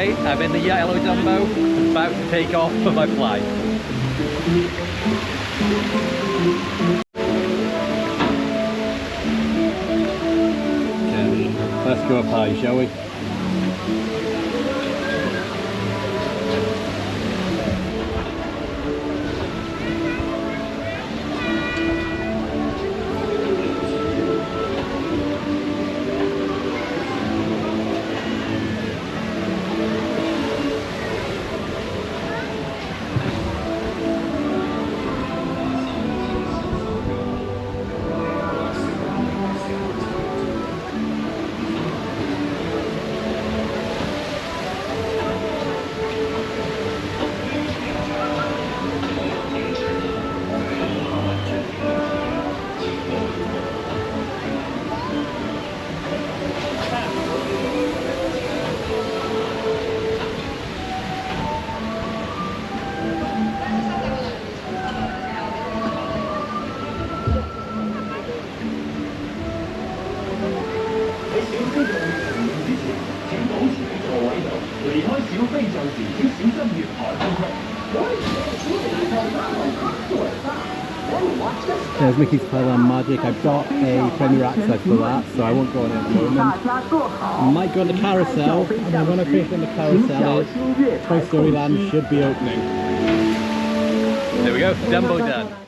Okay, I'm in the yellow Dumbo, about to take off for my flight. Okay, let's go up high, shall we? There's Mickey's Playland Magic. I've got a Premier Access for that, so I won't go on it at the moment. I might go on the carousel, and then when I finish on the carousel, Toy Story Land should be opening. There we go, Dumbo done.